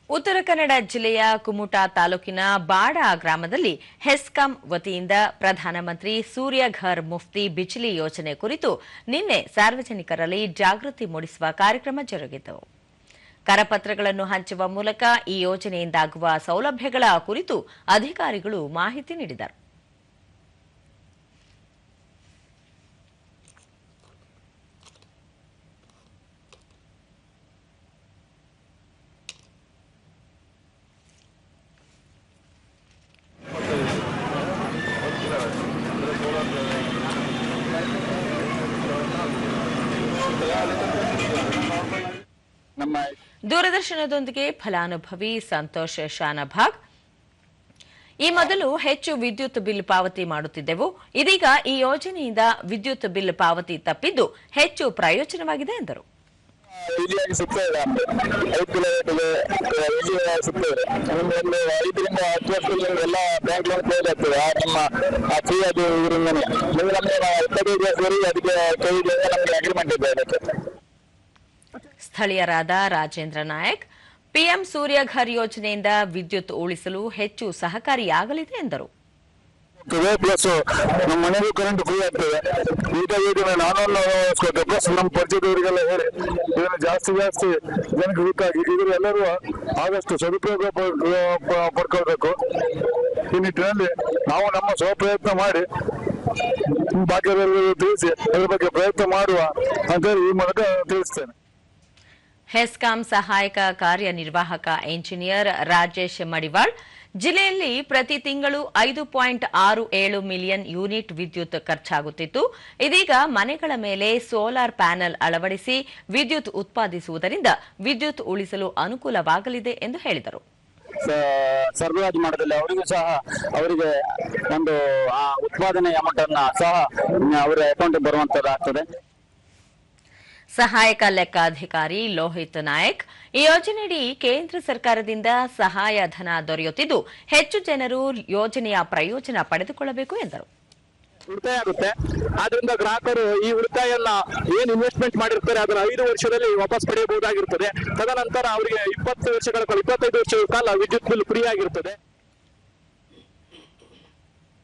ಉತ್ತರ ಕನ್ನಡ ಜಿಲ್ಲೆಯ ಕುಮಟಾ ತಾಲೂಕಿನ ಬಾಡ ಗ್ರಾಮದಲ್ಲಿ ಹೆಸ್ಕಾಂ ವತಿಯಿಂದ ಪ್ರಧಾನಮಂತ್ರಿ ಸೂರ್ಯಘರ್ ಮುಫ್ತಿ ಬಿಜ್ಲಿ ಯೋಜನೆ ಕುರಿತು ನಿನ್ನೆ ಸಾರ್ವಜನಿಕರಲ್ಲಿ ಜಾಗೃತಿ ಮೂಡಿಸುವ ಕಾರ್ಯಕ್ರಮ ಜರುಗಿತು. ಕರಪತ್ರಗಳನ್ನು ಹಂಚುವ ಮೂಲಕ ಈ ಯೋಜನೆಯಿಂದಾಗುವ ಸೌಲಭ್ಯಗಳ ಕುರಿತು ಅಧಿಕಾರಿಗಳು ಮಾಹಿತಿ ನೀಡಿದರು. ದೂರದರ್ಶನದೊಂದಿಗೆ ಫಲಾನುಭವಿ ಸಂತೋಷ್ ಶಾನಭಾಗ್, ಈ ಮೊದಲು ಹೆಚ್ಚು ವಿದ್ಯುತ್ ಬಿಲ್ ಪಾವತಿ ಮಾಡುತ್ತಿದ್ದೆವು. ಇದೀಗ ಈ ಯೋಜನೆಯಿಂದ ವಿದ್ಯುತ್ ಬಿಲ್ ಪಾವತಿ ತಪ್ಪಿದ್ದು ಹೆಚ್ಚು ಪ್ರಯೋಜನವಾಗಿದೆ ಎಂದರು. ಸ್ಥಳೀಯರಾದ ರಾಜೇಂದ್ರ ನಾಯಕ್, ಪಿಎಂ ಸೂರ್ಯಘರ್ ಯೋಜನೆಯಿಂದ ವಿದ್ಯುತ್ ಉಳಿಸಲು ಹೆಚ್ಚು ಸಹಕಾರಿಯಾಗಲಿದೆ ಎಂದರು. ಪ್ಲಸ್ ನಮ್ಮ ಮನೆಗೂ ಕರೆಂಟ್ ಫ್ರೀ ಆಗ್ತದೆ. ಈಗ ಪ್ಲಸ್ ನಮ್ಮ ಪರಿಚಯದವರಿಗೆಲ್ಲ ಹೇಳಿ ಇದನ್ನು ಜಾಸ್ತಿ ಜನಕ್ಕೆ ಗೊತ್ತಾಗಿ ಇದ್ರ ಎಲ್ಲರೂ ಆದಷ್ಟು ಸದುಪಯೋಗ ಪಡ್ಕೊಳ್ಬೇಕು. ಈ ನಿಟ್ಟಿನಲ್ಲಿ ನಾವು ನಮ್ಮ ಸ್ವಪ್ರಯತ್ನ ಮಾಡಿ ಭಾಗ್ಯದಲ್ಲೂ ತಿಳಿಸಿ ಅದ್ರ ಬಗ್ಗೆ ಪ್ರಯತ್ನ ಮಾಡುವ ಅಂತ ಈ ಮೂಲಕ ತಿಳಿಸ್ತೇನೆ. ಹೆಸ್ಕಾಂ ಸಹಾಯಕ ಕಾರ್ಯನಿರ್ವಾಹಕ ಇಂಜಿನಿಯರ್ ರಾಜೇಶ್ ಮಡಿವಾಳ್, ಜಿಲ್ಲೆಯಲ್ಲಿ ಪ್ರತಿ ತಿಂಗಳು 5.67 ಮಿಲಿಯನ್ ಯೂನಿಟ್ ವಿದ್ಯುತ್ ಖರ್ಚಾಗುತ್ತಿತ್ತು. ಇದೀಗ ಮನೆಗಳ ಮೇಲೆ ಸೋಲಾರ್ ಪ್ಯಾನೆಲ್ ಅಳವಡಿಸಿ ವಿದ್ಯುತ್ ಉತ್ಪಾದಿಸುವುದರಿಂದ ವಿದ್ಯುತ್ ಉಳಿಸಲು ಅನುಕೂಲವಾಗಲಿದೆ ಎಂದು ಹೇಳಿದರು. ಸರಬರಾಜು ಮಾಡೋದ್ರಲ್ಲಿ ಅವರಿಗೂ ಸಹ ಅವರಿಗೆ ಒಂದು ಆ ಉತ್ಪಾದನೆ ಅಮೌಂಟ್ ಅನ್ನ ಸಹ ಅವರ ಅಕೌಂಟ್ ಬರುವಂತದ್ದಾಗ್ತದೆ. ಸಹಾಯಕ ಲೆಕ್ಕಾಧಿಕಾರಿ ಲೋಹಿತ್ ನಾಯಕ್, ಈ ಯೋಜನೆಯಡಿ ಕೇಂದ್ರ ಸರ್ಕಾರದಿಂದ ಸಹಾಯಧನ ದೊರೆಯುತ್ತಿದ್ದು ಹೆಚ್ಚು ಜನರು ಯೋಜನೆಯ ಪ್ರಯೋಜನ ಪಡೆದುಕೊಳ್ಳಬೇಕು ಎಂದರು. ಉಳಿತಾಯ ಆಗುತ್ತೆ. ಆದ್ರಿಂದ ಗ್ರಾಹಕರು ಈ ಉಳಿತಾಯವನ್ನ ಏನ್ ಇನ್ವೆಸ್ಟ್ಮೆಂಟ್ ಮಾಡಿರ್ತಾರೆ ಅದನ್ನ 5 ವರ್ಷದಲ್ಲಿ ವಾಪಸ್ ಪಡೆಯಬಹುದಾಗಿರುತ್ತದೆ. ತದನಂತರ ಅವರಿಗೆ 25 ವರ್ಷಗಳ ಕಾಲ ವಿದ್ಯುತ್ ಬಿಲ್ ಫ್ರೀ ಆಗಿರುತ್ತದೆ.